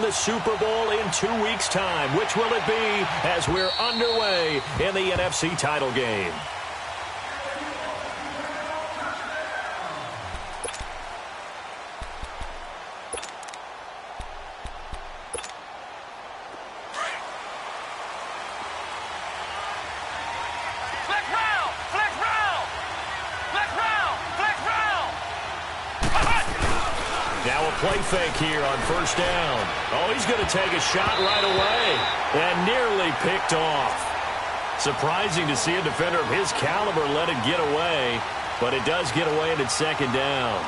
the Super Bowl in 2 weeks' time. Which will it be as we're underway in the NFC title game? Now a play fake here on first down. Oh, he's going to take a shot right away and nearly picked off. Surprising to see a defender of his caliber let it get away, but it does get away and it's second down.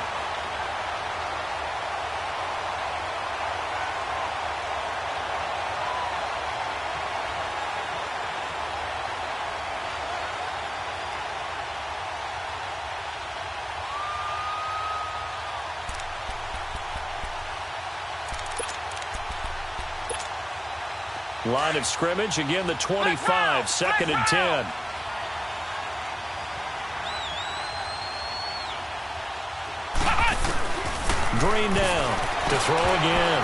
Line of scrimmage, again the 25, second and 10. Green down to throw again.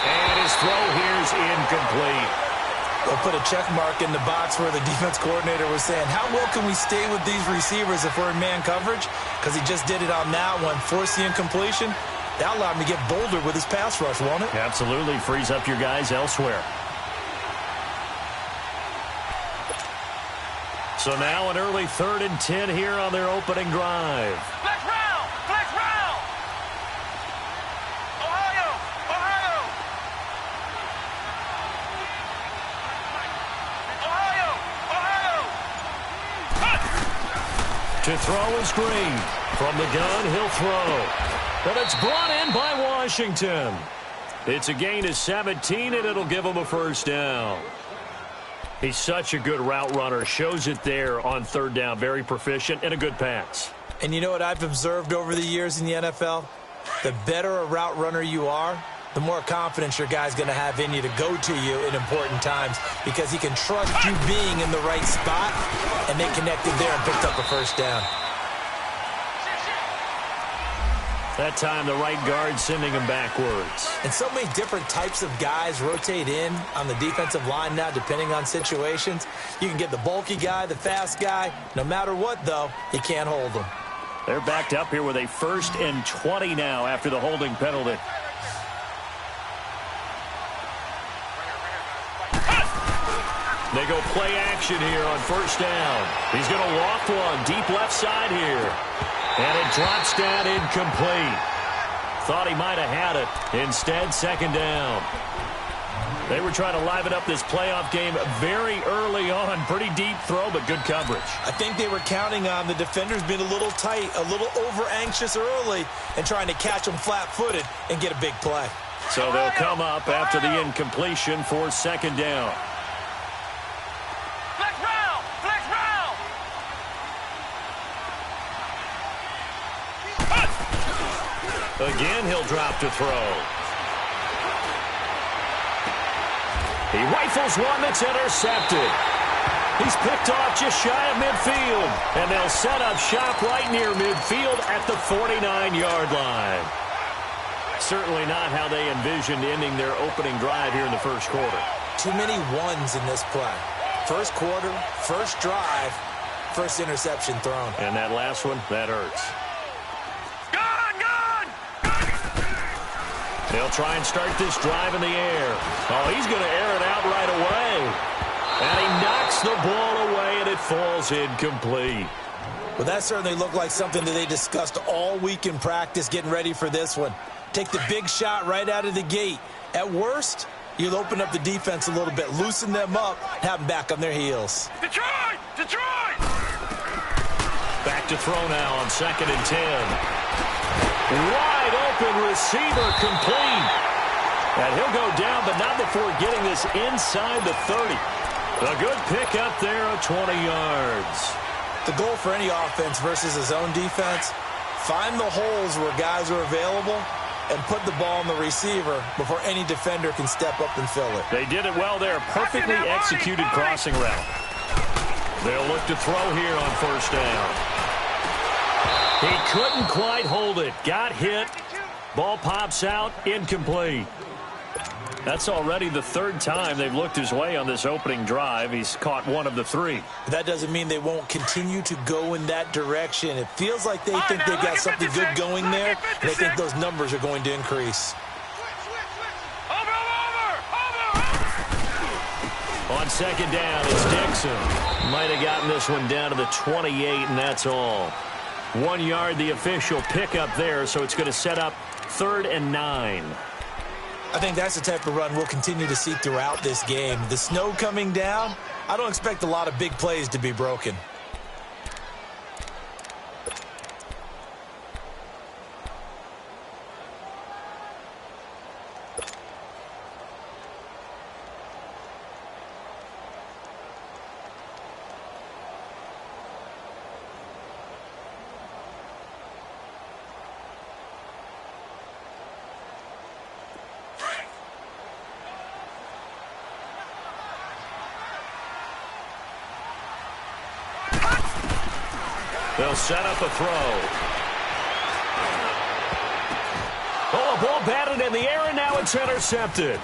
And his throw here's incomplete. They'll put a check mark in the box where the defense coordinator was saying, how well can we stay with these receivers if we're in man coverage? Because he just did it on that one, forced the incompletion. That allowed him to get bolder with his pass rush, won't it? Absolutely, frees up your guys elsewhere. So now an early 3rd and 10 here on their opening drive. Flex round! Flex round! Ohio! Ohio! Ohio! Ohio! To throw is Green. From the gun, he'll throw. But it's brought in by Washington. It's a gain of 17, and it'll give him a first down. He's such a good route runner. Shows it there on 3rd down. Very proficient and a good pass. And you know what I've observed over the years in the NFL? The better a route runner you are, the more confidence your guy's going to have in you to go to you in important times because he can trust you being in the right spot, and they connected there and picked up a first down. That time, the right guard sending him backwards. And so many different types of guys rotate in on the defensive line now, depending on situations. You can get the bulky guy, the fast guy. No matter what, though, you can't hold them. They're backed up here with a 1st and 20 now after the holding penalty. They go play action here on first down. He's going to walk one deep left side here. And it drops down incomplete. Thought he might have had it. Instead, second down. They were trying to liven up this playoff game very early on. Pretty deep throw, but good coverage. I think they were counting on the defenders being a little tight, a little over-anxious early, and trying to catch them flat-footed and get a big play. So they'll come up after the incompletion for second down. Flex round! Flex round! Again, he'll drop to throw. He rifles one that's intercepted. He's picked off just shy of midfield. And they'll set up shop right near midfield at the 49-yard line. Certainly not how they envisioned ending their opening drive here in the first quarter. Too many ones in this play. First quarter, first drive, first interception thrown. And that last one, that hurts. They'll try and start this drive in the air. Oh, he's going to air it out right away. And he knocks the ball away, and it falls incomplete. Well, that certainly looked like something that they discussed all week in practice getting ready for this one. Take the big shot right out of the gate. At worst, you'll open up the defense a little bit, loosen them up, have them back on their heels. Detroit! Detroit! Back to throw now on 2nd and 10. Wide open receiver complete. And he'll go down, but not before getting this inside the 30. A good pickup there of 20 yards. The goal for any offense versus his own defense, find the holes where guys are available and put the ball on the receiver before any defender can step up and fill it. They did it well there. Perfectly executed crossing route. They'll look to throw here on first down. He couldn't quite hold it. Got hit. Ball pops out. Incomplete. That's already the third time they've looked his way on this opening drive. He's caught one of the three. That doesn't mean they won't continue to go in that direction. It feels like they think they've got something good going there, and they think those numbers are going to increase. On second down, it's Dixon. Might have gotten this one down to the 28, and that's all. 1 yard, the official pickup there, so it's going to set up 3rd and 9. I think that's the type of run we'll continue to see throughout this game. The snow coming down, I don't expect a lot of big plays to be broken. They'll set up a throw. Oh, a ball batted in the air, and now it's intercepted.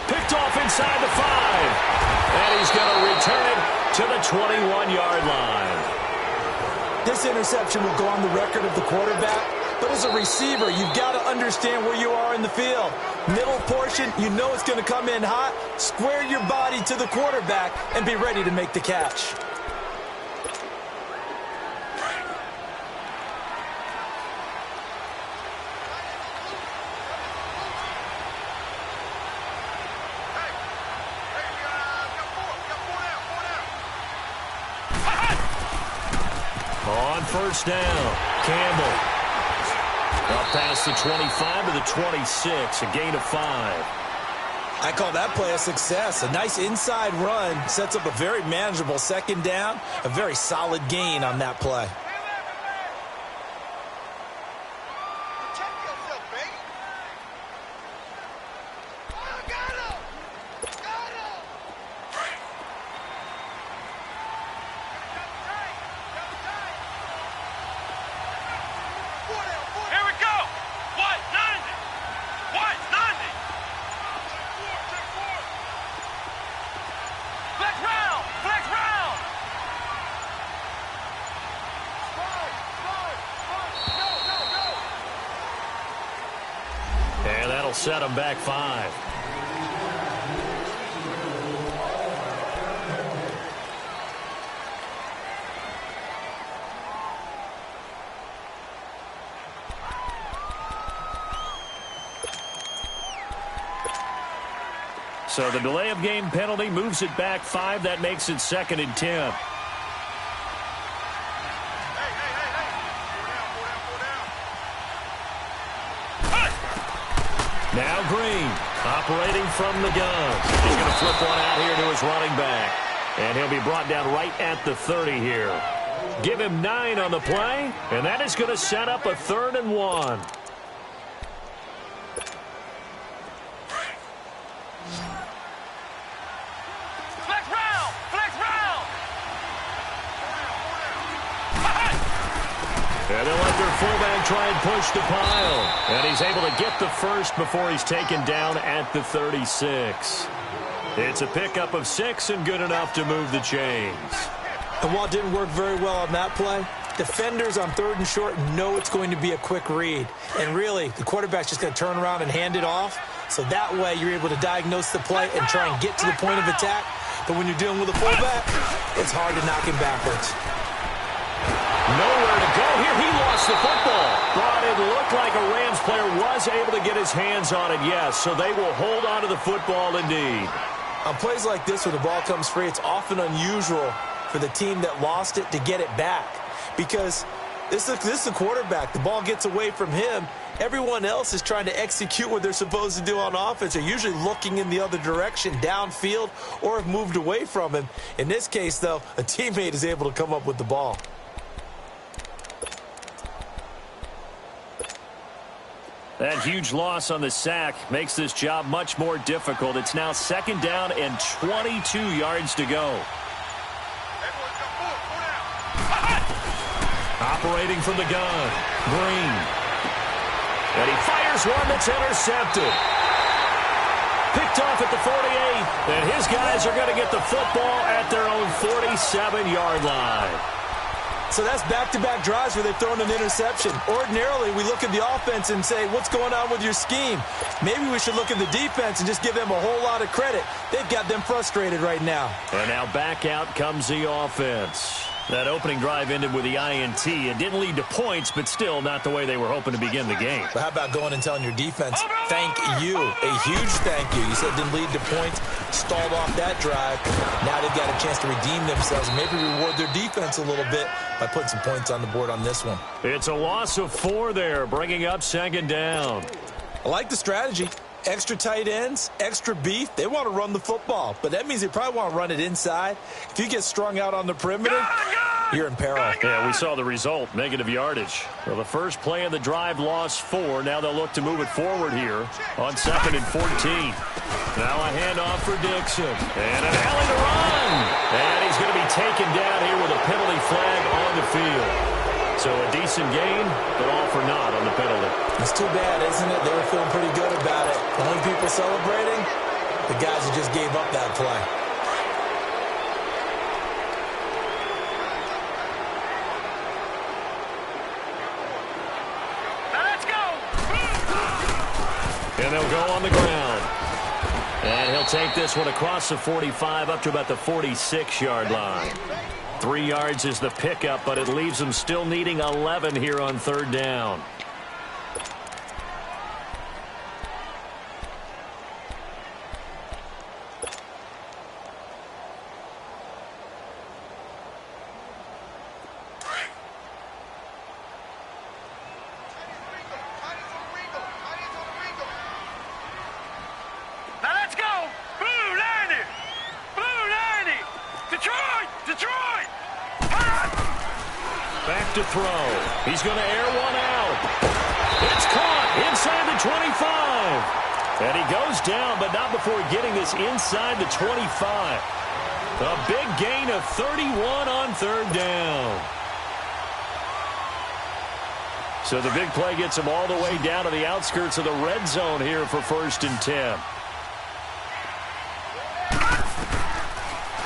Picked off inside the 5. And he's going to return it to the 21-yard line. This interception will go on the record of the quarterback, but as a receiver, you've got to understand where you are in the field. Middle portion, you know it's going to come in hot. Square your body to the quarterback and be ready to make the catch. On first down, Campbell. Up past the 25 to the 26, a gain of 5. I call that play a success. A nice inside run sets up a very manageable second down, a very solid gain on that play. Set him back 5. So the delay of game penalty moves it back 5. That makes it 2nd and 10. Now Green, operating from the gun. He's going to flip one out here to his running back. And he'll be brought down right at the 30 here. Give him 9 on the play, and that is going to set up a 3rd and 1. And they'll let their fullback try and push the pile. And he's able to get the first before he's taken down at the 36. It's a pickup of 6 and good enough to move the chains. And while it didn't work very well on that play, defenders on 3rd and short know it's going to be a quick read. And really, the quarterback's just going to turn around and hand it off. So that way, you're able to diagnose the play and try and get to the point of attack. But when you're dealing with a fullback, it's hard to knock him backwards. Nowhere to go here. He lost the football. But it looked like a Rams player was able to get his hands on it, yes. So they will hold on to the football indeed. On plays like this where the ball comes free, it's often unusual for the team that lost it to get it back. Because this is the quarterback. The ball gets away from him. Everyone else is trying to execute what they're supposed to do on offense. They're usually looking in the other direction, downfield, or have moved away from him. In this case, though, a teammate is able to come up with the ball. That huge loss on the sack makes this job much more difficult. It's now 2nd down and 22 yards to go. Operating from the gun, Green. And he fires one that's intercepted. Picked off at the 48. And his guys are going to get the football at their own 47-yard line. So that's back-to-back drives where they've thrown an interception. Ordinarily, we look at the offense and say, what's going on with your scheme? Maybe we should look at the defense and just give them a whole lot of credit. They've got them frustrated right now. And now back out comes the offense. That opening drive ended with the INT. It didn't lead to points, but still not the way they were hoping to begin the game. But how about going and telling your defense, thank you, a huge thank you. You said it didn't lead to points, stalled off that drive. Now they've got a chance to redeem themselves and maybe reward their defense a little bit by putting some points on the board on this one. It's a loss of 4 there, bringing up second down. I like the strategy. Extra tight ends, extra beef. They want to run the football, but that means they probably want to run it inside. If you get strung out on the perimeter, you're in peril. Yeah, we saw the result, negative yardage. Well, the first play of the drive lost 4. Now they'll look to move it forward here on 2nd and 14. Now a handoff for Dixon. And an alley to run. And he's going to be taken down here with a penalty flag on the field. So a decent gain, but all for naught on the penalty. It's too bad, isn't it? They were feeling pretty good about it. The only people celebrating, the guys who just gave up that play. Now let's go. And they'll go on the ground. And he'll take this one across the 45 up to about the 46-yard line. 3 yards is the pickup, but it leaves them still needing 11 here on 3rd down. Now let's go. Blue 90. Blue 90. Detroit. Detroit. Back to throw. He's going to air one out. It's caught inside the 25. And he goes down, but not before getting this inside the 25. A big gain of 31 on 3rd down. So the big play gets him all the way down to the outskirts of the red zone here for 1st and 10.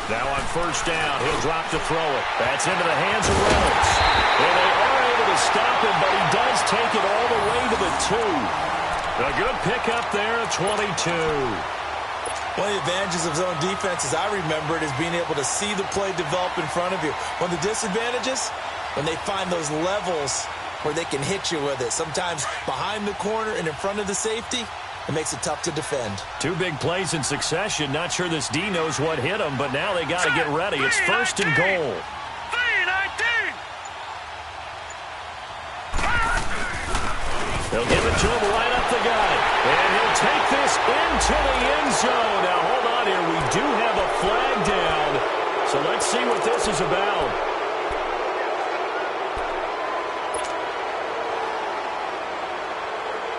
Now on 1st down, he'll drop to throw it. That's into the hands of Reynolds. And they are able to stop him, but he does take it all the way to the 2. A good pickup there at 22. One of the advantages of zone defense, as I remember it, is being able to see the play develop in front of you. One of the disadvantages, when they find those levels where they can hit you with it, sometimes behind the corner and in front of the safety, it makes it tough to defend. 2 big plays in succession. Not sure this D knows what hit him, but now they got to get ready. It's 1st and goal. 319. They'll give it to him right up the gut. And he'll take this into the end zone. Now, hold on here. We do have a flag down. So let's see what this is about.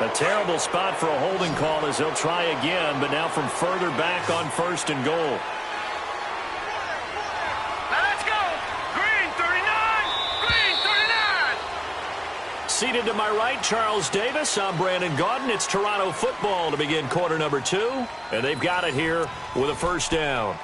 A terrible spot for a holding call as they'll try again, but now from further back on 1st and goal. Now let's go. Green 39. Green 39. Seated to my right, Charles Davis. I'm Brandon Gaudin. It's Toronto football to begin quarter number 2. And they've got it here with a 1st down.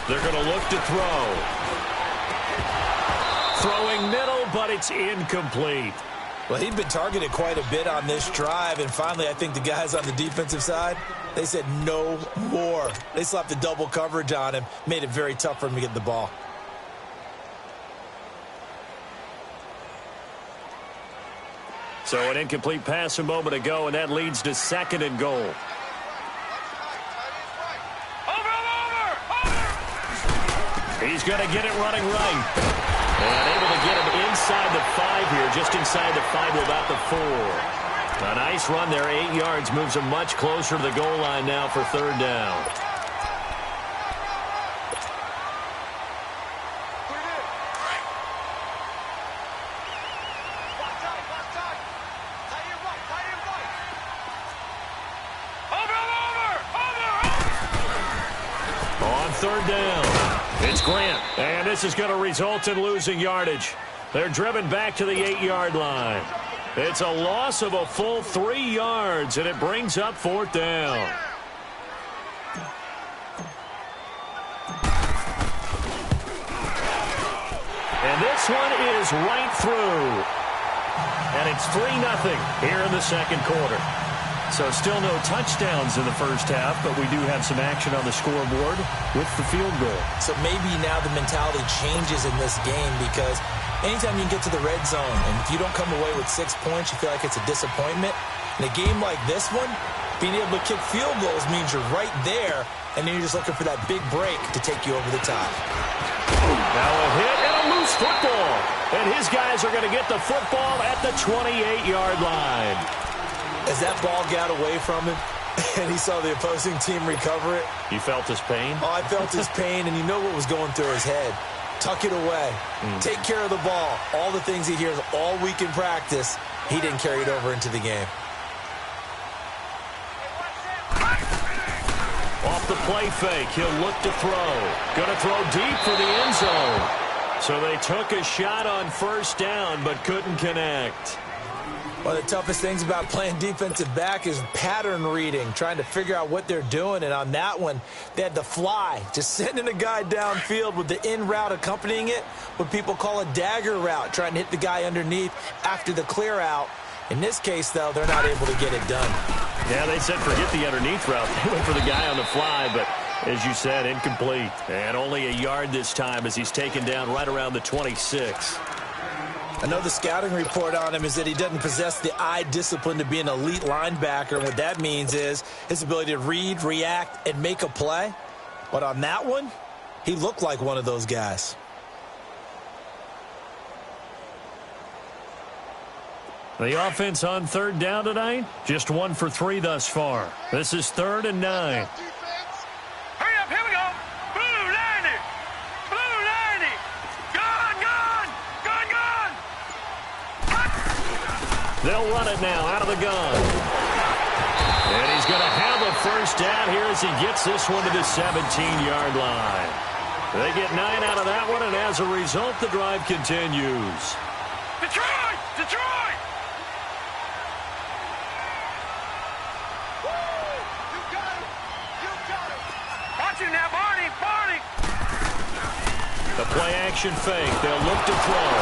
They're going to look to throw. Throwing middle, but it's incomplete. Well, he'd been targeted quite a bit on this drive, and finally I think the guys on the defensive side, they said no more. They slapped the double coverage on him, made it very tough for him to get the ball. So an incomplete pass a moment ago, and that leads to 2nd and goal. He's going to get it running right. And able to get him inside the 5 here, just inside the 5 to about the 4. A nice run there, 8 yards, moves him much closer to the goal line now for 3rd down. On third down, it's Grant. And this is going to result in losing yardage. They're driven back to the 8-yard line. It's a loss of a full 3 yards, and it brings up fourth down. And this one is right through. And it's 3-0 here in the second quarter. So still no touchdowns in the first half, but we do have some action on the scoreboard with the field goal. So maybe now the mentality changes in this game because anytime you can get to the red zone, and if you don't come away with 6 points, you feel like it's a disappointment. In a game like this one, being able to kick field goals means you're right there, and then you're just looking for that big break to take you over the top. Now a hit and a loose football. And his guys are going to get the football at the 28-yard line. As that ball got away from him and he saw the opposing team recover it. You felt his pain? Oh, I felt his pain, and you know what was going through his head. Tuck it away. Take care of the ball. All the things he hears all week in practice, he didn't carry it over into the game. Off the play fake, he'll look to throw. Going to throw deep for the end zone. So they took a shot on first down but couldn't connect. One of the toughest things about playing defensive back is pattern reading, trying to figure out what they're doing. And on that one, they had the fly, just sending a guy downfield with the in route accompanying it, what people call a dagger route, trying to hit the guy underneath after the clear out. In this case, though, they're not able to get it done. Yeah, they said forget the underneath route. They went for the guy on the fly, but as you said, incomplete. And only a yard this time as he's taken down right around the 26. I know the scouting report on him is that he doesn't possess the eye discipline to be an elite linebacker. And what that means is his ability to read, react, and make a play. But on that one, he looked like one of those guys. The offense on third down tonight, just 1 for 3 thus far. This is 3rd and 9. Hurry up, here we go. Blue 90. Blue 90. Gone, gone. Gone, gone. They'll run it now out of the gun. And he's going to have a first down here as he gets this one to the 17-yard line. They get 9 out of that one, and as a result, the drive continues. Detroit! Detroit! Watch it now, Barney! Barney! The play-action fake. They'll look to throw.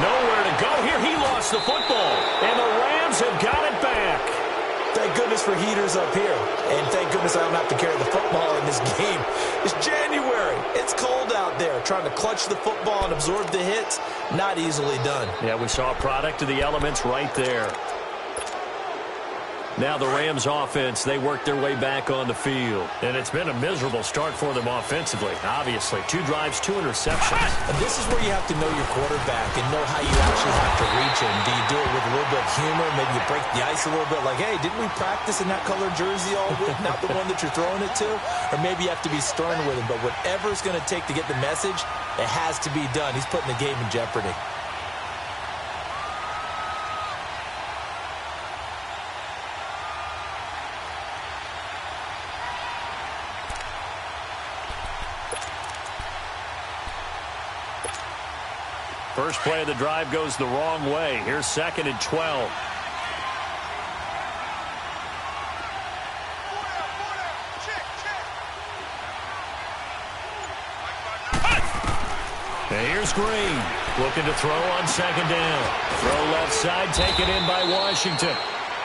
Nowhere to go here. He lost the football, and the Rams have got it back. Thank goodness for heaters up here. And thank goodness I don't have to carry the football in this game. It's January. It's cold out there. Trying to clutch the football and absorb the hits, not easily done. Yeah, we saw a product of the elements right there. Now the Rams offense, they work their way back on the field. And it's been a miserable start for them offensively. Obviously, 2 drives, 2 interceptions. And this is where you have to know your quarterback and know how you actually have to reach him. Do you do it with a little bit of humor? Maybe you break the ice a little bit like, hey, didn't we practice in that color jersey all week? Not the one that you're throwing it to? Or maybe you have to be stern with him. But whatever it's going to take to get the message, it has to be done. He's putting the game in jeopardy. First play of the drive goes the wrong way. Here's 2nd and 12. And here's Green, looking to throw on 2nd down. Throw left side, taken in by Washington.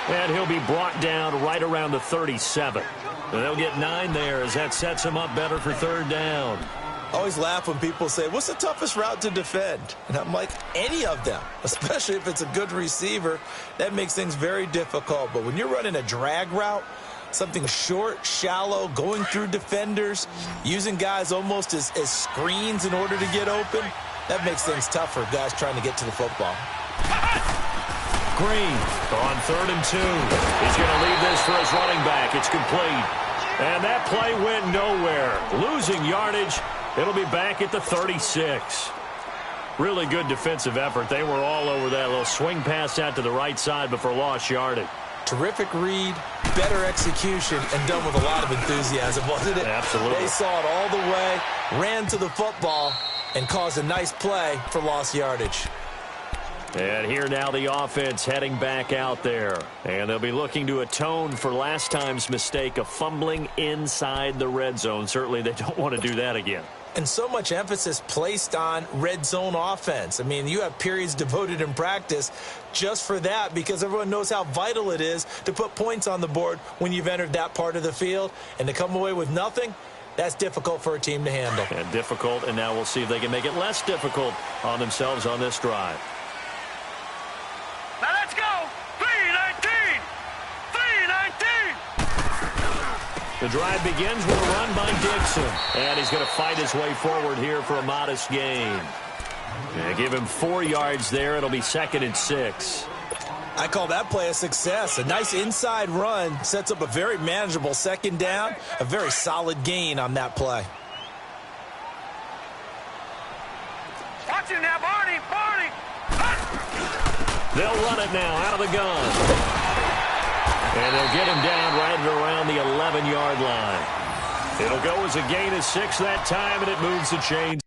And he'll be brought down right around the 37. And they'll get 9 there as that sets him up better for 3rd down. I always laugh when people say, what's the toughest route to defend? And I'm like, any of them, especially if it's a good receiver. That makes things very difficult. But when you're running a drag route, something short, shallow, going through defenders, using guys almost as screens in order to get open, that makes things tough for guys trying to get to the football. Green on 3rd and 2. He's going to leave this for his running back. It's complete. And that play went nowhere. Losing yardage. It'll be back at the 36. Really good defensive effort. They were all over that little swing pass out to the right side before lost yardage. Terrific read, better execution and done with a lot of enthusiasm, wasn't it? Absolutely. They saw it all the way, ran to the football, and caused a nice play for lost yardage. And here now the offense heading back out there. And they'll be looking to atone for last time's mistake of fumbling inside the red zone. Certainly they don't want to do that again. And so much emphasis placed on red zone offense. I mean, you have periods devoted in practice just for that because everyone knows how vital it is to put points on the board when you've entered that part of the field. And to come away with nothing, that's difficult for a team to handle. And difficult, and now we'll see if they can make it less difficult on themselves on this drive. Now let's go. 3-19. 3-19. The drive begins with a run by Dixon. And he's going to fight his way forward here for a modest gain. And give him 4 yards there. It'll be 2nd and 6. I call that play a success. A nice inside run sets up a very manageable 2nd down. A very solid gain on that play. Watch him now, Barney. Barney. They'll run it now out of the gun. And they'll get him down right around the 11-yard line. It'll go as a gain of 6 that time, and it moves the chains.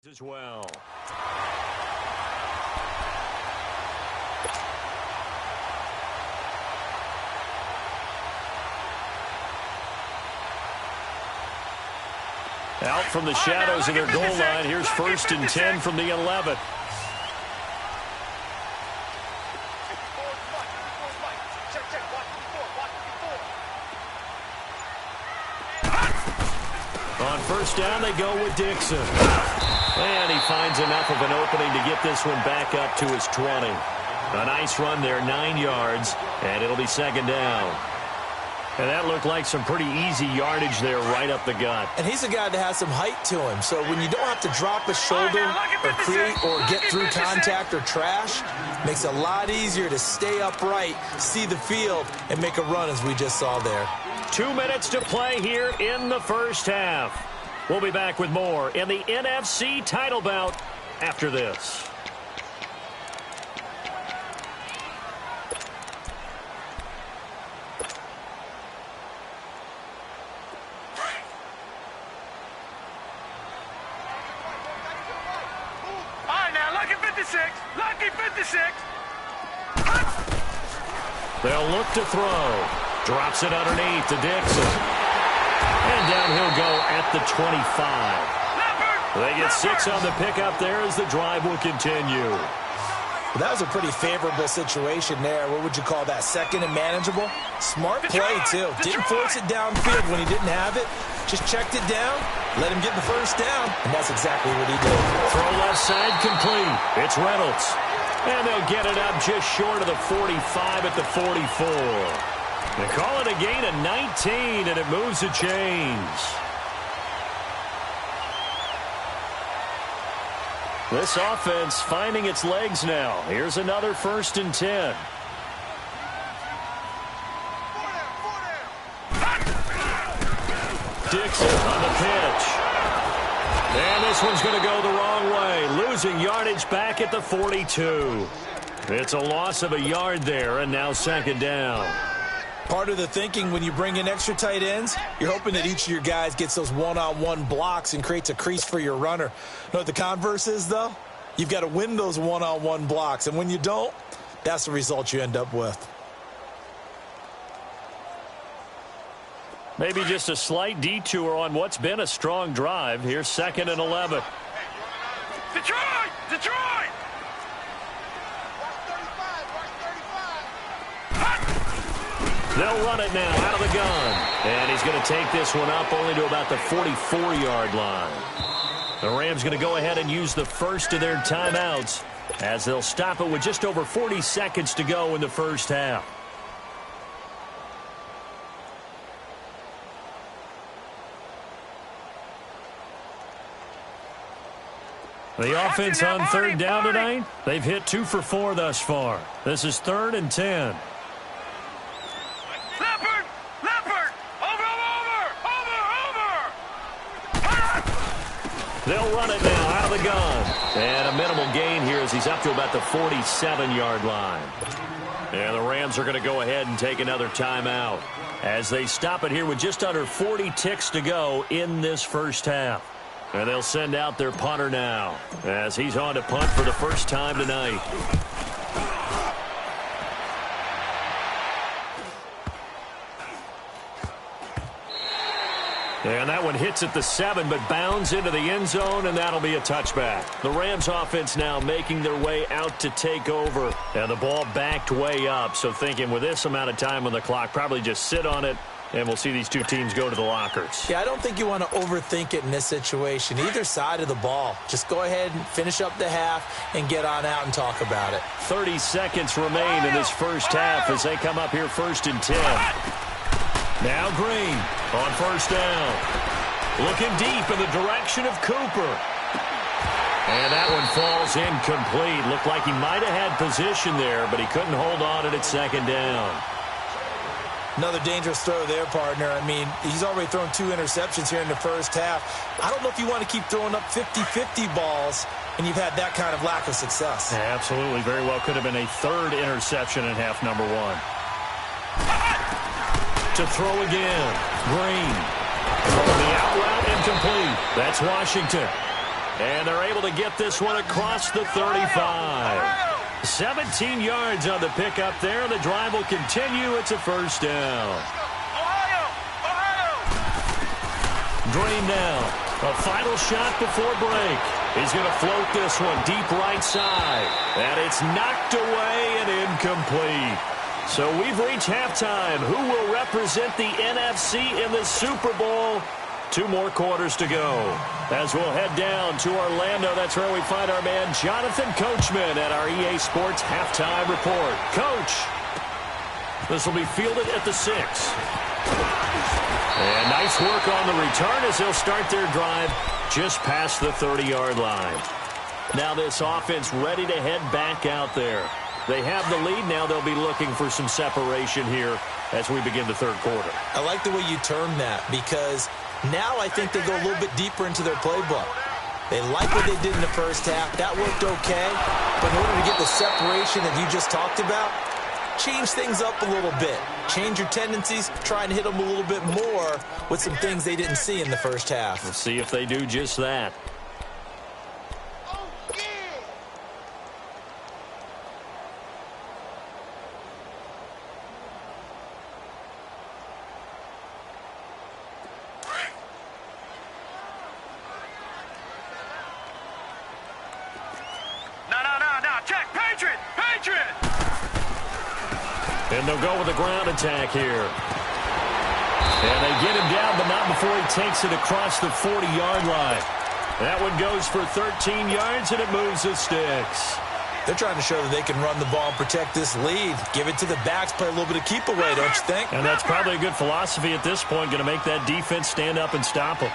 As well. Out from the shadows of their goal line. Here's 1st and 10 from the 11. On 1st down, they go with Dixon. And he finds enough of an opening to get this one back up to his 20. A nice run there, 9 yards, and it'll be 2nd down. And that looked like some pretty easy yardage there right up the gut. And he's a guy that has some height to him. So when you don't have to drop a shoulder or create or get through contact or trash, makes it a lot easier to stay upright, see the field, and make a run as we just saw there. 2 minutes to play here in the 1st half. We'll be back with more in the NFC title bout after this. All right, now, lucky 56. Lucky 56. They'll look to throw. Drops it underneath to Dixon. And down he'll go at the 25. They get 6 on the pickup there as the drive will continue. Well, that was a pretty favorable situation there. What would you call that? 2nd and manageable? Smart play, too. Didn't force it downfield when he didn't have it. Just checked it down, let him get the 1st down, and that's exactly what he did. Throw left side complete. It's Reynolds. And they'll get it up just short of the 45 at the 44. They call it a gain of 19, and it moves the chains. This offense finding its legs now. Here's another 1st and 10. Dixon on the pitch. And this one's going to go the wrong way. Losing yardage back at the 42. It's a loss of a yard there, and now 2nd down. Part of the thinking when you bring in extra tight ends, you're hoping that each of your guys gets those one-on-one blocks and creates a crease for your runner. You know what the converse is, though? You've got to win those one-on-one blocks, and when you don't, that's the result you end up with. Maybe just a slight detour on what's been a strong drive. Here's 2nd and 11. Detroit! Detroit! They'll run it now out of the gun. And he's going to take this one up only to about the 44-yard line. The Rams going to go ahead and use the first of their timeouts as they'll stop it with just over 40 seconds to go in the first half. The offense on 3rd down tonight, they've hit 2 for 4 thus far. This is 3rd and 10. Leopard! Leopard! Over! They'll run it now out of the gun. And a minimal gain here as he's up to about the 47-yard line. And the Rams are going to go ahead and take another timeout as they stop it here with just under 40 ticks to go in this first half. And they'll send out their punter now as he's on to punt for the first time tonight. And that one hits at the 7, but bounds into the end zone, and that'll be a touchback. The Rams offense now making their way out to take over. And the ball backed way up, so thinking with this amount of time on the clock, probably just sit on it, and we'll see these two teams go to the lockers. Yeah, I don't think you want to overthink it in this situation. Either side of the ball. Just go ahead and finish up the half and get on out and talk about it. 30 seconds remain in this first half as they come up here 1st and 10. Now Green on 1st down. Looking deep in the direction of Cooper. And that one falls incomplete. Looked like he might have had position there, but he couldn't hold on it at 2nd down. Another dangerous throw there, partner. I mean, he's already thrown 2 interceptions here in the first half. I don't know if you want to keep throwing up 50-50 balls and you've had that kind of lack of success. Absolutely. Very well could have been a 3rd interception in half number 1. To throw again. Green. The out route incomplete. That's Washington. And they're able to get this one across the 35. 17 yards on the pickup there. The drive will continue. It's a 1st down. Green now. A final shot before break. He's going to float this one deep right side. And it's knocked away and incomplete. So we've reached halftime. Who will represent the NFC in the Super Bowl? 2 more quarters to go. As we'll head down to Orlando, that's where we find our man Jonathan Coachman at our EA Sports Halftime Report. Coach, this will be fielded at the 6. And nice work on the return as they'll start their drive just past the 30-yard line. Now this offense ready to head back out there. They have the lead. Now they'll be looking for some separation here as we begin the 3rd quarter. I like the way you termed that because now I think they go a little bit deeper into their playbook. They like what they did in the first half. That worked okay. But in order to get the separation that you just talked about, change things up a little bit. Change your tendencies. Try and hit them a little bit more with some things they didn't see in the first half. We'll see if they do just that. And they'll go with a ground attack here. And they get him down, but not before he takes it across the 40-yard line. That one goes for 13 yards, and it moves the sticks. They're trying to show that they can run the ball and protect this lead. Give it to the backs, play a little bit of keep away, don't you think? And that's probably a good philosophy at this point, going to make that defense stand up and stop them.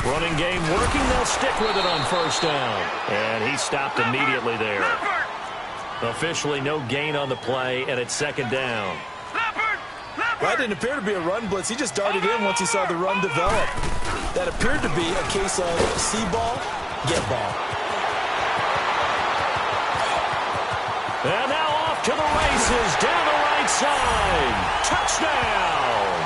Running game working. They'll stick with it on first down. And he stopped immediately there. Officially no gain on the play, and it's second down. That didn't appear to be a run blitz. He just darted in once he saw the run develop. That appeared to be a case of see ball, get ball. And now off to the races, down the right side. Touchdown!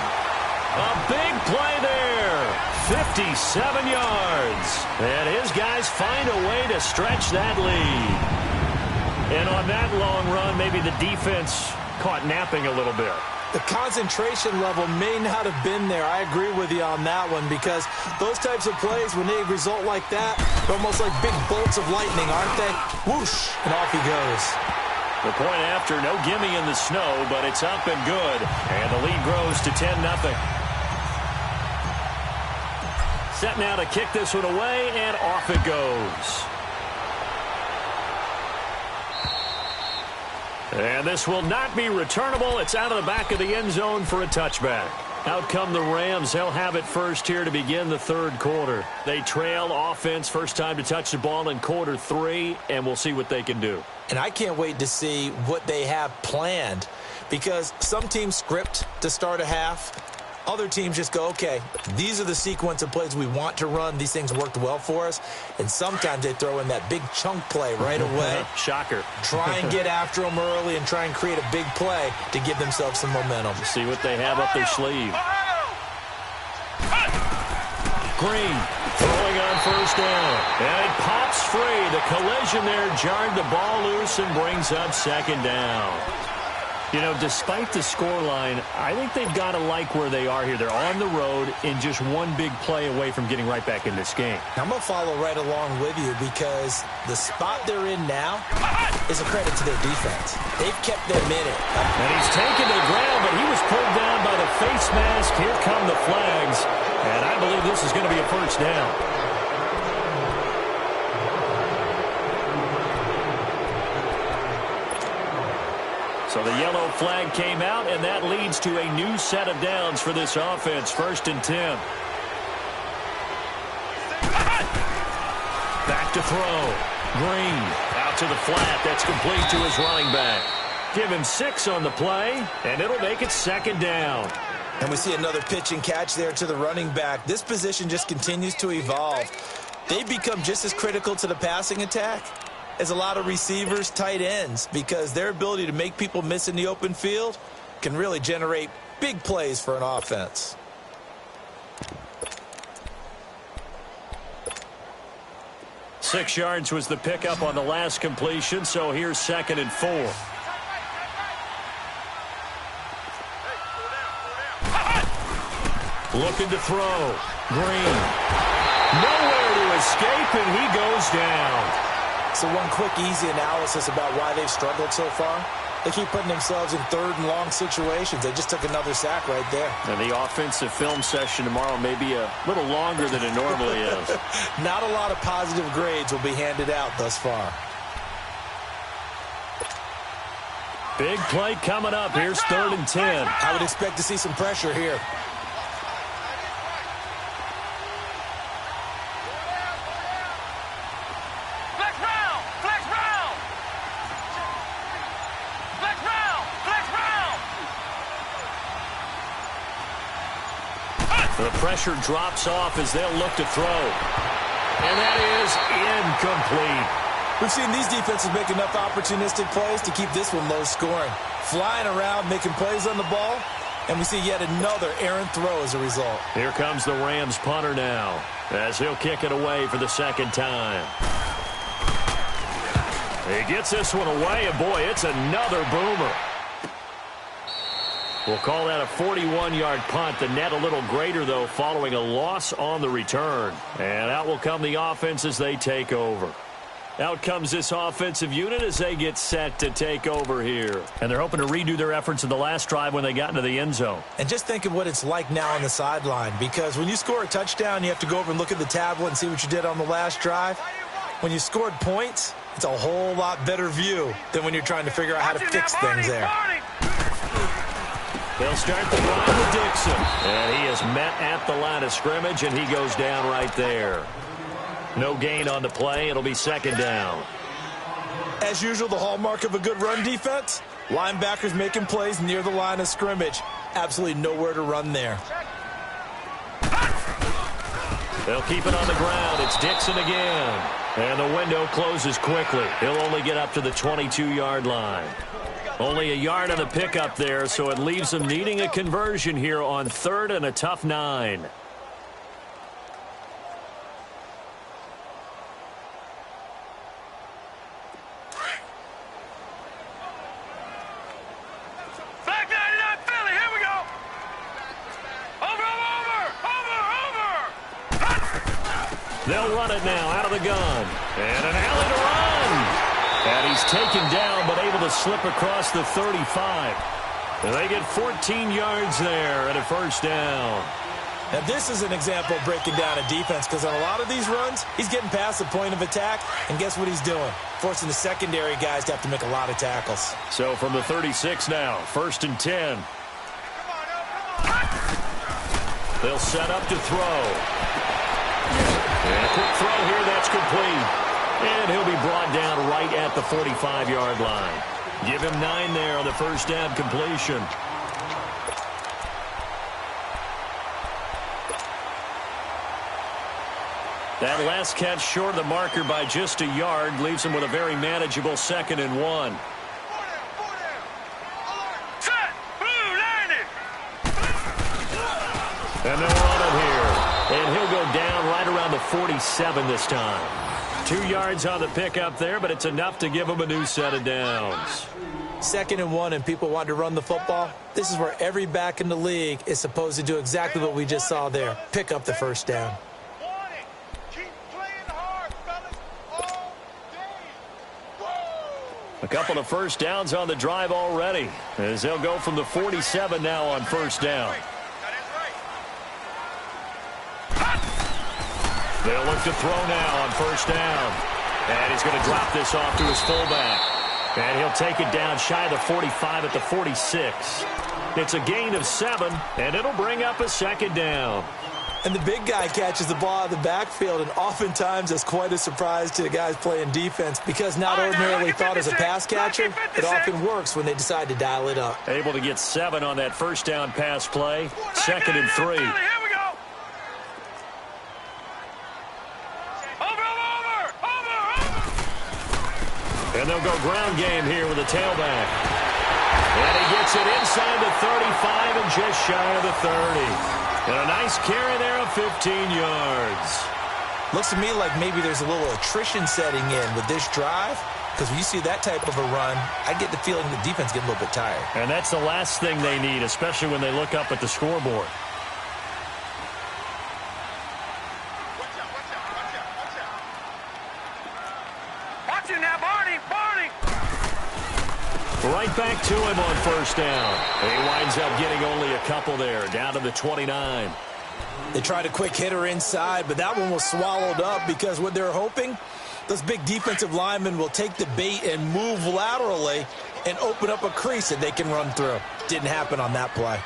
A big play there. 57 yards. And his guys find a way to stretch that lead. And on that long run, maybe the defense caught napping a little bit. The concentration level may not have been there. I agree with you on that one, because those types of plays, when they result like that, they're almost like big bolts of lightning, aren't they? Whoosh, and off he goes. The point after, no gimme in the snow, but it's up and good. And the lead grows to 10-0. Set now to kick this one away, and off it goes. And this will not be returnable. It's out of the back of the end zone for a touchback. Out come the Rams. They'll have it first here to begin the third quarter. They trail offense, first time to touch the ball in quarter 3, and we'll see what they can do. And I can't wait to see what they have planned, because some teams script to start a half. Other teams just go, okay, these are the sequence of plays we want to run. These things worked well for us. And sometimes they throw in that big chunk play right away. Shocker. Try and get after them early and try and create a big play to give themselves some momentum. See what they have up their sleeve. Green throwing on first down. And it pops free. The collision there jarred the ball loose and brings up second down. You know, despite the scoreline, I think they've got to like where they are here. They're on the road in just one big play away from getting right back in this game. I'm going to follow right along with you, because the spot they're in now is a credit to their defense. They've kept them in it. And he's taken to the ground, but he was pulled down by the face mask. Here come the flags. And I believe this is going to be a first down. So the yellow flag came out, and that leads to a new set of downs for this offense. 1st and 10. Back to throw. Green out to the flat. That's complete to his running back. Give him 6 on the play, and it'll make it second down. And we see another pitch and catch there to the running back. This position just continues to evolve. They become just as critical to the passing attack as a lot of receivers, tight ends, because their ability to make people miss in the open field can really generate big plays for an offense. Six yards was the pickup on the last completion, so here's 2nd and 4. Looking to throw. Green. Nowhere to escape, and he goes down. So one quick, easy analysis about why they've struggled so far. They keep putting themselves in 3rd and long situations. They just took another sack right there. And the offensive film session tomorrow may be a little longer than it normally is. Not a lot of positive grades will be handed out thus far. Big play coming up. Here's 3rd and 10. I would expect to see some pressure here. The pressure drops off as they'll look to throw. And that is incomplete. We've seen these defenses make enough opportunistic plays to keep this one low scoring. Flying around, making plays on the ball, and we see yet another errant throw as a result. Here comes the Rams punter now, as he'll kick it away for the 2nd time. He gets this one away, and boy, it's another boomer. We'll call that a 41-yard punt. The net a little greater, though, following a loss on the return. And out will come the offense as they take over. Out comes this offensive unit as they get set to take over here. And they're hoping to redo their efforts in the last drive when they got into the end zone. And just think of what it's like now on the sideline, because when you score a touchdown, you have to go over and look at the tablet and see what you did on the last drive. When you scored points, it's a whole lot better view than when you're trying to figure out how to fix things there. They'll start the drive with Dixon. And he is met at the line of scrimmage, and he goes down right there. No gain on the play. It'll be second down. As usual, the hallmark of a good run defense, linebackers making plays near the line of scrimmage. Absolutely nowhere to run there. They'll keep it on the ground. It's Dixon again. And the window closes quickly. He'll only get up to the 22-yard line. Only a yard on the pickup there, so it leaves them needing a conversion here on 3rd and a tough 9. Back 99 Philly, here we go. Over. They'll run it now out of the gun. And an alley to run. And he's taken down, but able to slip across the 35. And they get 14 yards there and a first down. Now, this is an example of breaking down a defense, because on a lot of these runs, he's getting past the point of attack, and guess what he's doing? Forcing the secondary guys to have to make a lot of tackles. So from the 36 now, 1st and 10. They'll set up to throw. And a quick throw here, that's complete. And he'll be brought down right at the 45-yard line. Give him 9 there on the first down completion. That last catch short of the marker by just a yard leaves him with a very manageable 2nd and 1. Set. Blue 90. And they'll run it here. And he'll go down right around the 47 this time. 2 yards on the pickup there, but it's enough to give him a new set of downs. 2nd and 1, and people want to run the football. This is where every back in the league is supposed to do exactly what we just saw there. Pick up the first down. A couple of first downs on the drive already, as they'll go from the 47 now on first down. They'll look to throw now on first down. And he's going to drop this off to his fullback. And he'll take it down shy of the 45 at the 46. It's a gain of 7, and it'll bring up a second down. And the big guy catches the ball out of the backfield, and oftentimes that's quite a surprise to the guys playing defense, because not ordinarily thought as a pass catcher, it often works when they decide to dial it up. Able to get 7 on that first down pass play. 2nd and 3. And they'll go ground game here with a tailback. And he gets it inside the 35 and just shy of the 30. And a nice carry there of 15 yards. Looks to me like maybe there's a little attrition setting in with this drive, because when you see that type of a run, I get the feeling the defense gets a little bit tired. And that's the last thing they need, especially when they look up at the scoreboard. Right back to him on first down. He winds up getting only a couple there, down to the 29. They tried a quick hitter inside, but that one was swallowed up, because what they're hoping, those big defensive linemen will take the bait and move laterally and open up a crease that they can run through. Didn't happen on that play.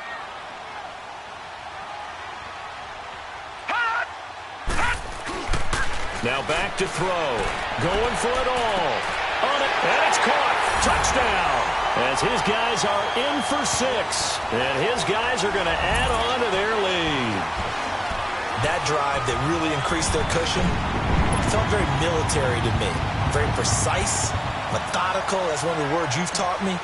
Now back to throw. Going for it all. On it, and it's caught. Touchdown. As his guys are in for 6. And his guys are going to add on to their lead. That drive that really increased their cushion felt very military to me. Very precise, methodical. That's one of the words you've taught me.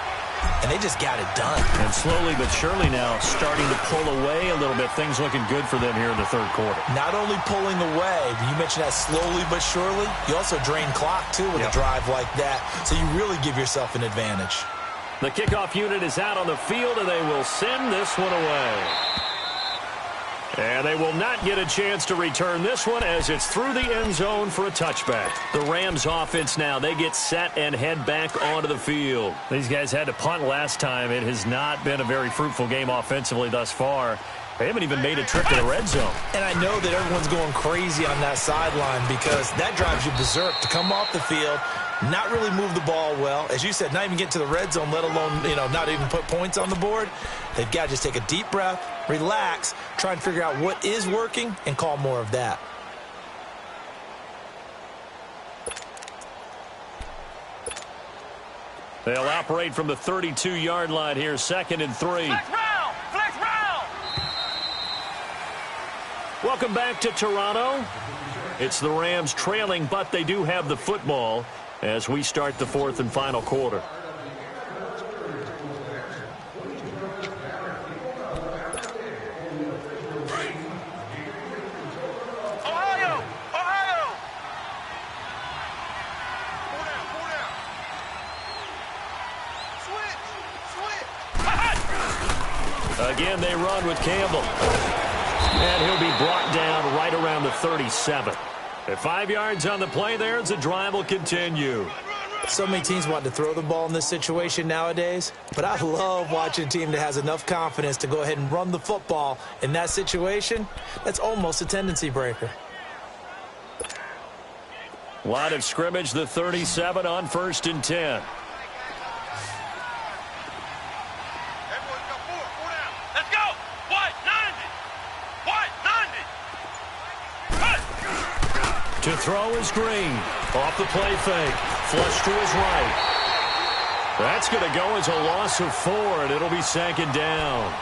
And they just got it done. And slowly but surely now starting to pull away a little bit. Things looking good for them here in the third quarter. Not only pulling away, but you mentioned that slowly but surely. You also drain clock, too, with a drive like that. So you really give yourself an advantage. The kickoff unit is out on the field, and they will send this one away. And they will not get a chance to return this one, as it's through the end zone for a touchback. The Rams offense now, they get set and head back onto the field. These guys had to punt last time. It has not been a very fruitful game offensively thus far. They haven't even made a trip to the red zone. And I know that everyone's going crazy on that sideline, because that drives you berserk to come off the field, not really move the ball well. As you said, not even get to the red zone, let alone, not even put points on the board. They've got to just take a deep breath, relax, try and figure out what is working, and call more of that. They'll operate from the 32-yard line here, 2nd and 3. Flex round! Flex round! Welcome back to Toronto. It's the Rams trailing, but they do have the football as we start the 4th and final quarter. Ohio! Ohio! Pull down, pull down. Switch! Again, they run with Campbell. And he'll be brought down right around the 37. At 5 yards on the play there, the drive will continue. So many teams want to throw the ball in this situation nowadays, but I love watching a team that has enough confidence to go ahead and run the football in that situation. That's almost a tendency breaker. Line of scrimmage, the 37 on 1st and 10. Everyone's got 4. 4 down. Let's go! What? 90! What? 90! Cut! To throw is Green. Off the play fake. Flush to his right. That's going to go as a loss of 4, and it'll be 2nd down.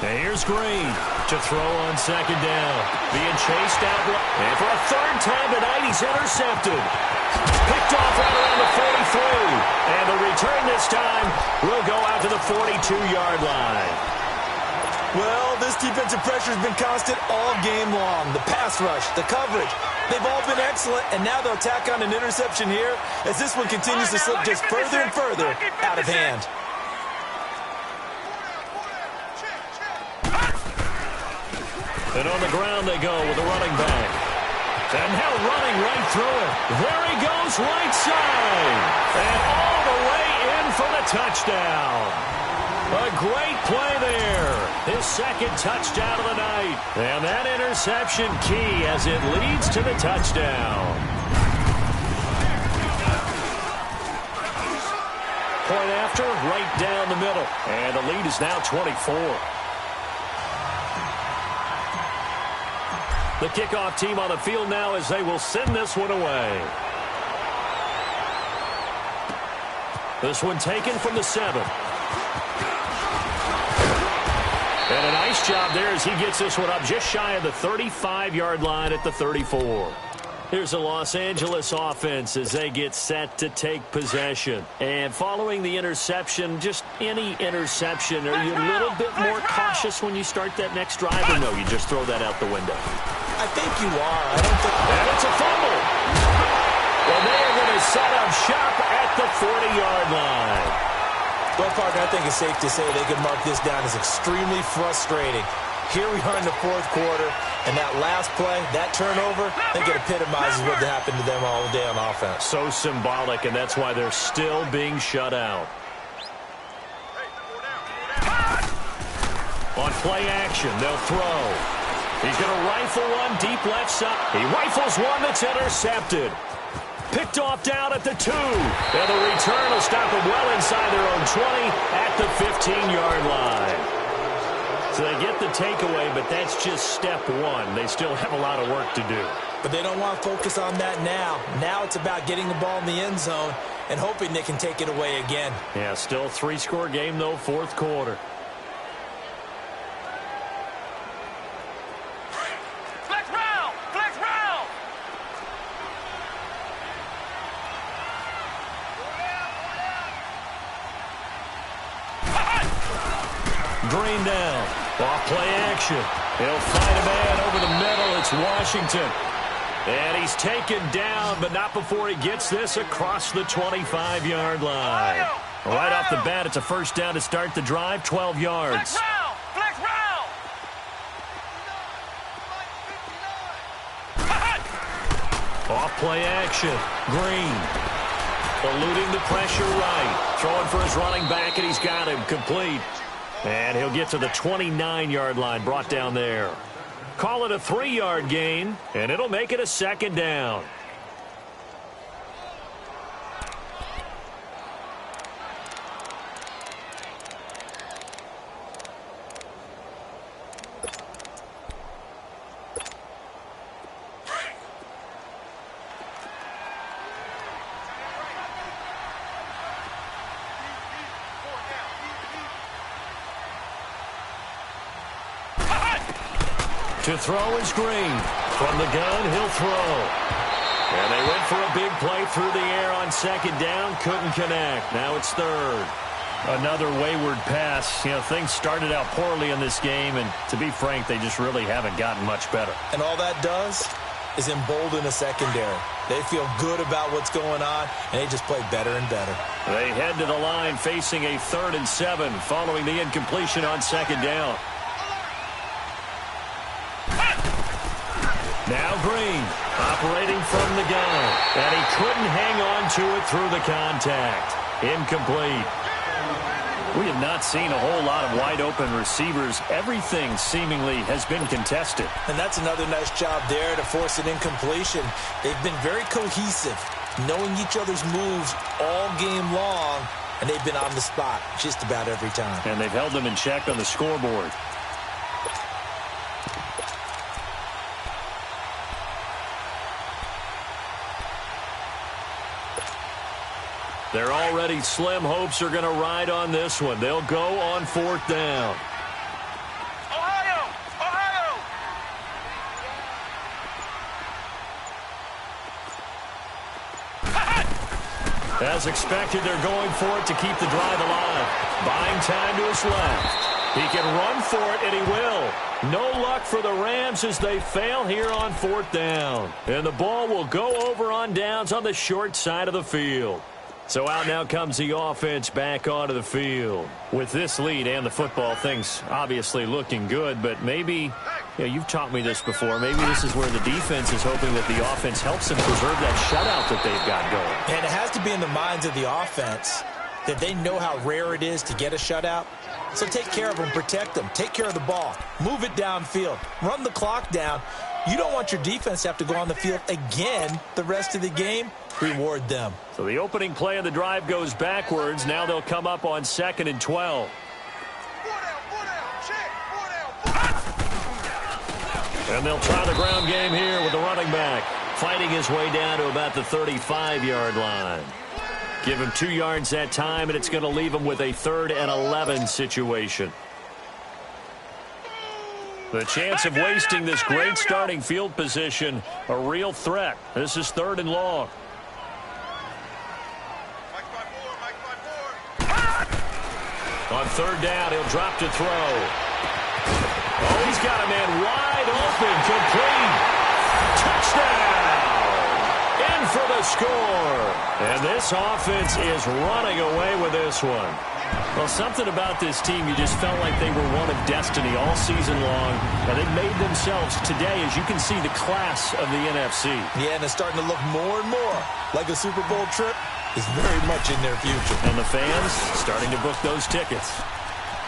And here's Green to throw on 2nd down. Being chased out. And for a 3rd time tonight, he's intercepted. Picked off right around the 43. And the return this time will go out to the 42-yard line. Well, this defensive pressure has been constant all game long. The pass rush, the coverage, they've all been excellent, and now they'll tack on an interception here as this one continues to slip just further and further out of hand. And on the ground they go with the running back. And now running right through it. There he goes, right side. And all the way in for the touchdown. A great play there. His 2nd touchdown of the night. And that interception key as it leads to the touchdown. Point after, right down the middle. And the lead is now 24. The kickoff team on the field now as they will send this one away. This one taken from the 7. And a nice job there as he gets this one up just shy of the 35-yard line at the 34. Here's the Los Angeles offense as they get set to take possession. And following the interception, just any interception, are you a little bit more cautious when you start that next drive, or no, you just throw that out the window? I think you are. I don't think... And it's a fumble. And they are going to set up shop at the 40-yard line. Well, partner, I think it's safe to say they can mark this down as extremely frustrating. Here we are in the 4th quarter, and that last play, that turnover, I think it epitomizes what happened to them all day on offense. So symbolic, and that's why they're still being shut out. On play action, they'll throw. He's going to rifle one deep left side. He rifles one that's intercepted. Picked off down at the 2. And the return will stop them well inside their own 20 at the 15-yard line. So they get the takeaway, but that's just step 1. They still have a lot of work to do. But they don't want to focus on that now. Now it's about getting the ball in the end zone and hoping they can take it away again. Yeah, still 3-score game, though, 4th quarter. Flex round! Flex round! Green down. Off play action. He'll find a man over the middle. It's Washington. And he's taken down, but not before he gets this across the 25-yard line. Right off the bat, it's a 1st down to start the drive, 12 yards. Flex round! Flex round! Off play action. Green. Eluding the pressure right. Throwing for his running back, and he's got him complete. And he'll get to the 29-yard line, brought down there. Call it a 3-yard gain, and it'll make it a second down. To throw is Green. From the gun, he'll throw. And they went for a big play through the air on second down. Couldn't connect. Now it's third. Another wayward pass. You know, things started out poorly in this game, and to be frank, they just really haven't gotten much better. And all that does is embolden the secondary. They feel good about what's going on, and they just play better and better. They head to the line facing a 3rd and 7 following the incompletion on second down. Now Green, operating from the gun, and he couldn't hang on to it through the contact. Incomplete. We have not seen a whole lot of wide-open receivers. Everything seemingly has been contested. And that's another nice job there to force an incompletion. They've been very cohesive, knowing each other's moves all game long, and they've been on the spot just about every time. And they've held them in check on the scoreboard. Their already slim hopes are going to ride on this one. They'll go on 4th down. Ohio! Ohio! As expected, they're going for it to keep the drive alive. Buying time to his left. He can run for it, and he will. No luck for the Rams as they fail here on 4th down. And the ball will go over on downs on the short side of the field. So out now comes the offense back onto the field. With this lead and the football, things obviously looking good, but maybe, you've taught me this before, maybe this is where the defense is hoping that the offense helps them preserve that shutout that they've got going. And it has to be in the minds of the offense that they know how rare it is to get a shutout. So take care of them, protect them, take care of the ball, move it downfield, run the clock down. You don't want your defense to have to go on the field again the rest of the game. Reward them. So the opening play of the drive goes backwards. Now they'll come up on 2nd and 12. And they'll try the ground game here with the running back, fighting his way down to about the 35-yard line. Give him 2 yards that time, and it's going to leave him with a 3rd and 11 situation. The chance of wasting this great starting field position, a real threat. This is 3rd and long. On 3rd down, he'll drop to throw. Oh, he's got a man wide open, complete. Touchdown! In for the score. And this offense is running away with this one. Well, something about this team, you just felt like they were one of destiny all season long. And they made themselves today, as you can see, the class of the NFC. Yeah, and it's starting to look more and more like a Super Bowl trip is very much in their future. And the fans starting to book those tickets.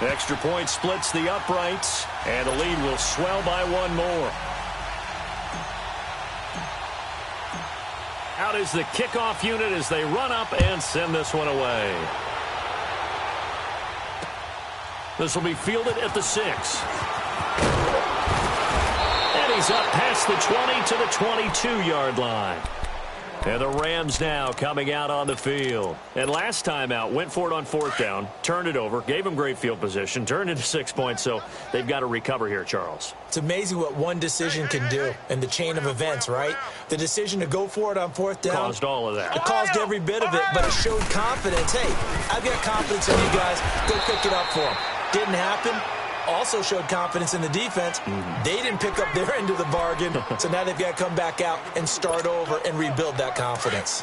Extra point splits the uprights, and the lead will swell by 1 more. Out is the kickoff unit as they run up and send this one away. This will be fielded at the 6. And he's up past the 20 to the 22-yard line. And the Rams now coming out on the field. And last time out, went for it on 4th down, turned it over, gave them great field position, turned into 6 points, so they've got to recover here, Charles. It's amazing what one decision can do in the chain of events, right? The decision to go for it on 4th down. Caused all of that. It caused every bit of it, but it showed confidence. Hey, I've got confidence in you guys. Go pick it up for them. Didn't happen. Also showed confidence in the defense. They didn't pick up their end of the bargain, so now they've got to come back out and start over and rebuild that confidence.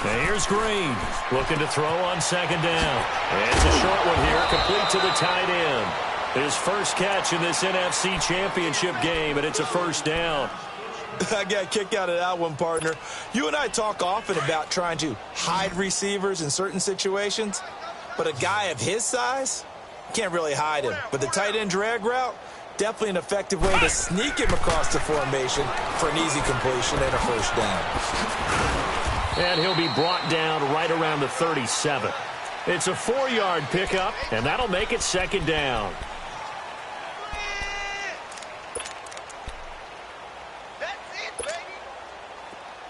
And here's Green, looking to throw on 2nd down. And it's a short one here, complete to the tight end. His first catch in this NFC Championship game, and it's a first down. I got a kick out of that one, partner. You and I talk often about trying to hide receivers in certain situations, but a guy of his size can't really hide him. But the tight end drag route, definitely an effective way to sneak him across the formation for an easy completion and a first down. And he'll be brought down right around the 37. It's a 4-yard pickup, and that'll make it second down.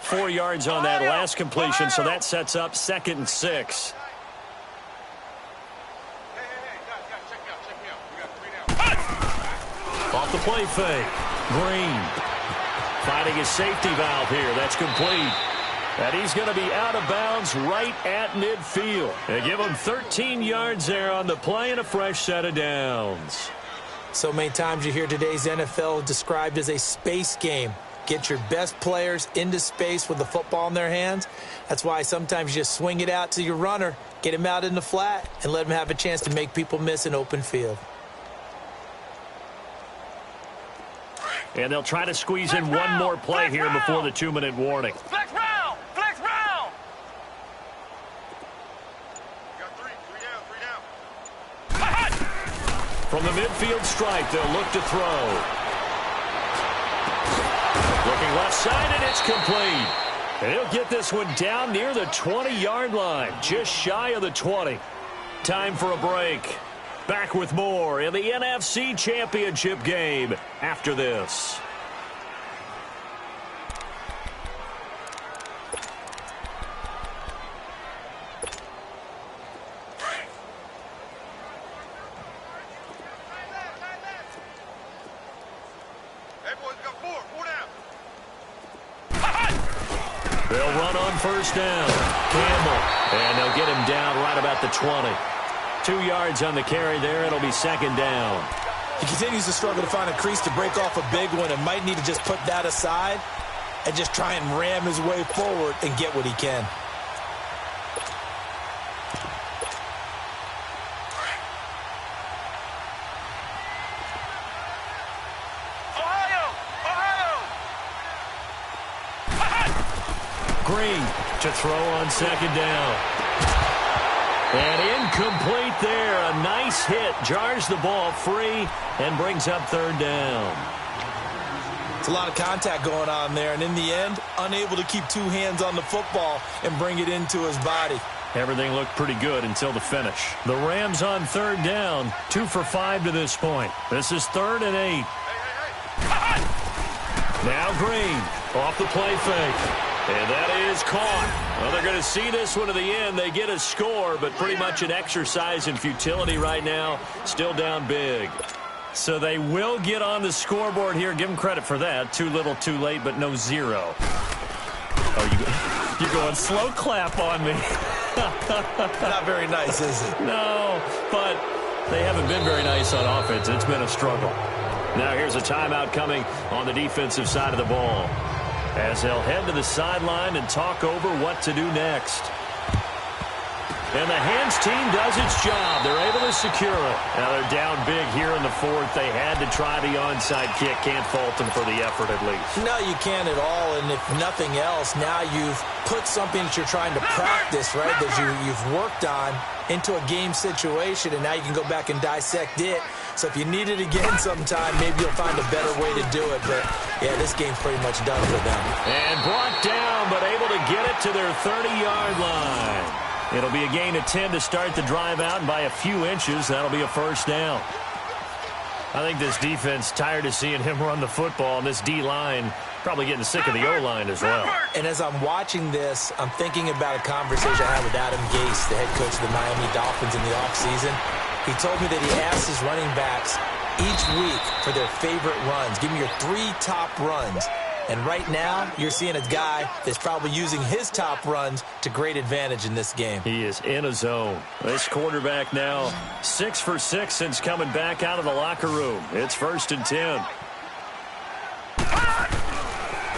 4 yards on that last completion, so that sets up 2nd and 6. Off the play fake. Green finding his safety valve here. That's complete. And he's going to be out of bounds right at midfield. They give him 13 yards there on the play and a fresh set of downs. So many times you hear today's NFL described as a space game. Get your best players into space with the football in their hands. That's why sometimes you just swing it out to your runner, get him out in the flat, and let him have a chance to make people miss an open field. And they'll try to squeeze in one more play here before the 2-minute warning. Flex round! Flex round! Got three down. From the midfield stripe, they'll look to throw. Looking left side, and it's complete. And he'll get this one down near the 20-yard line, just shy of the 20. Time for a break. Back with more in the NFC Championship game after this. They'll run on first down. Campbell. And they'll get him down right about the 20. 2 yards on the carry there. It'll be second down. He continues to struggle to find a crease to break off a big one and might need to just put that aside and just try and ram his way forward and get what he can. Green to throw on second down. And incomplete there. A nice hit. Jars the ball free and brings up third down. It's a lot of contact going on there, and in the end, unable to keep two hands on the football and bring it into his body. Everything looked pretty good until the finish. The Rams on third down, 2 for 5 to this point. This is 3rd and 8. Now Green off the play fake. And that is caught. Well, they're going to see this one to the end. They get a score, but pretty much an exercise in futility right now. Still down big. So they will get on the scoreboard here. Give them credit for that. Too little, too late, but no 0. Oh, you're going slow clap on me. Not very nice, is it? No, but they haven't been very nice on offense. It's been a struggle. Now here's a timeout coming on the defensive side of the ball, as they'll head to the sideline and talk over what to do next. And the hands team does its job. They're able to secure it. Now they're down big here in the 4th. They had to try the onside kick. Can't fault them for the effort at least. No, you can't at all. And if nothing else, now you've put something that you're trying to practice, right, that you've worked on into a game situation, and now you can go back and dissect it. So if you need it again sometime, maybe you'll find a better way to do it. But, yeah, this game's pretty much done for them. And brought down, but able to get it to their 30-yard line. It'll be a gain of 10 to start the drive out, and by a few inches, that'll be a first down. I think this defense tired of seeing him run the football, and this D-line probably getting sick of the O-line as well. And as I'm watching this, I'm thinking about a conversation I had with Adam Gase, the head coach of the Miami Dolphins in the offseason. He told me that he asked his running backs each week for their favorite runs. Give me your 3 top runs. And right now, you're seeing a guy that's probably using his top runs to great advantage in this game. He is in a zone. This quarterback now 6 for 6 since coming back out of the locker room. It's 1st and 10.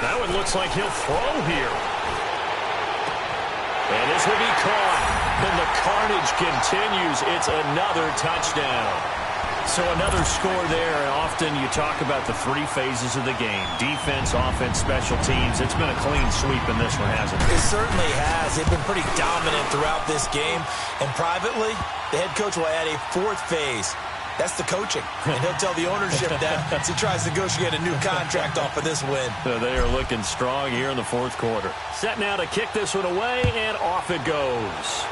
Now it looks like he'll throw here. And this will be caught. And the carnage continues. It's another touchdown. So another score there, and often you talk about the three phases of the game. Defense, offense, special teams. It's been a clean sweep in this one, hasn't it? It certainly has. They've been pretty dominant throughout this game. And privately, the head coach will add a fourth phase. That's the coaching. And he'll tell the ownership that as he tries to negotiate a new contract off of this win. So they are looking strong here in the fourth quarter. Set now to kick this one away, and off it goes.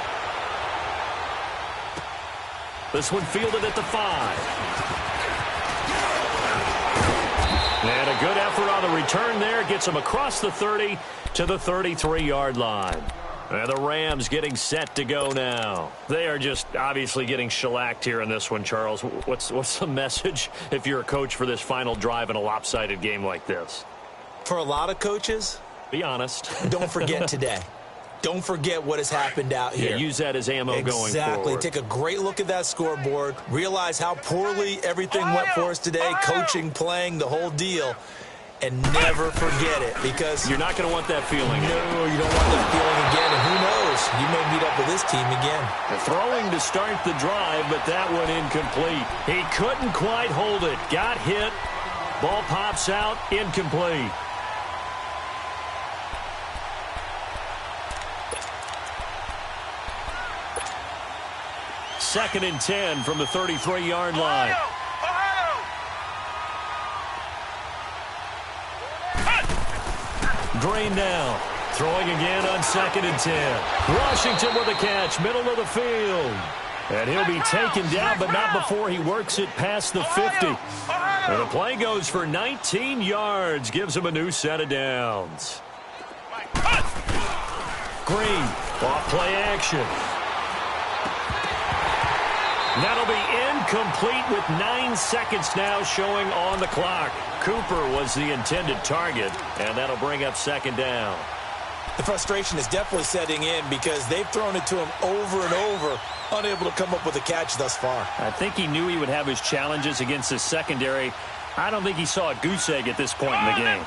This one fielded at the 5. And a good effort on the return there. Gets him across the 30 to the 33-yard line. And the Rams getting set to go now. They are just obviously getting shellacked here in this one, Charles. What's the message if you're a coach for this final drive in a lopsided game like this? For a lot of coaches, be honest. Don't forget today. Don't forget what has happened out here. Yeah, use that as ammo going forward. Exactly. Take a great look at that scoreboard. Realize how poorly everything went for us today. Coaching, playing, the whole deal. And never forget it, because you're not going to want that feeling. No, you don't want that feeling again. And who knows? You may meet up with this team again. They're throwing to start the drive, but that one incomplete. He couldn't quite hold it. Got hit. Ball pops out. Incomplete. Second and 10 from the 33-yard line. Green now. Throwing again on second and 10. Washington with a catch, middle of the field. And he'll be taken down, but not before he works it past the 50. And the play goes for 19 yards. Gives him a new set of downs. Green, off play action. That'll be incomplete with 9 seconds now showing on the clock. Cooper was the intended target, and that'll bring up second down. The frustration is definitely setting in because they've thrown it to him over and over, unable to come up with a catch thus far. I think he knew he would have his challenges against his secondary. I don't think he saw a goose egg at this point in the game.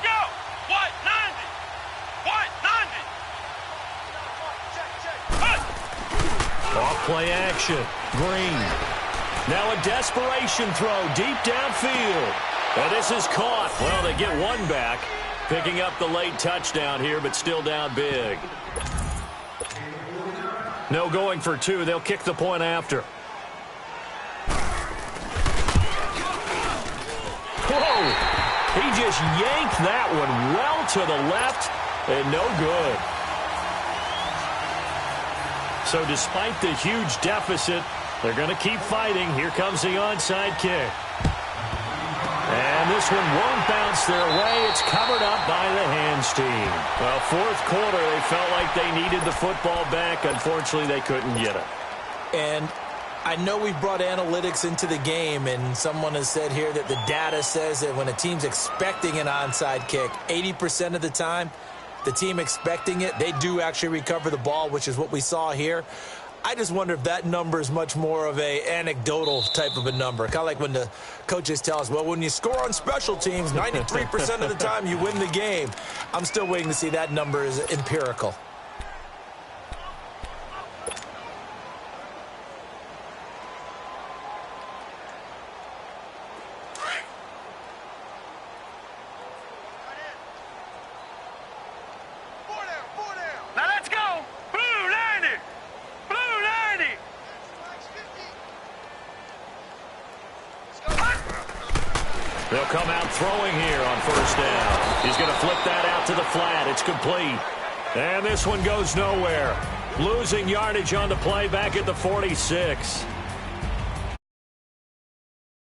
Off play action. Green. Now a desperation throw deep downfield. And this is caught. Well, they get one back. Picking up the late touchdown here, but still down big. No going for two. They'll kick the point after. Whoa! He just yanked that one well to the left, and no good. So despite the huge deficit, they're going to keep fighting. Here comes the onside kick. And this one won't bounce their way. It's covered up by the hands team. Well, fourth quarter, they felt like they needed the football back. Unfortunately, they couldn't get it. And I know we've brought analytics into the game, and someone has said here that the data says that when a team's expecting an onside kick, 80% of the time, the team expecting it, they do actually recover the ball, which is what we saw here. I just wonder if that number is much more of a anecdotal type of a number. Kind of like when the coaches tell us, well, when you score on special teams, 93% of the time you win the game. I'm still waiting to see that number is empirical. They'll come out throwing here on first down. He's going to flip that out to the flat. It's complete. And this one goes nowhere. Losing yardage on the play back at the 46.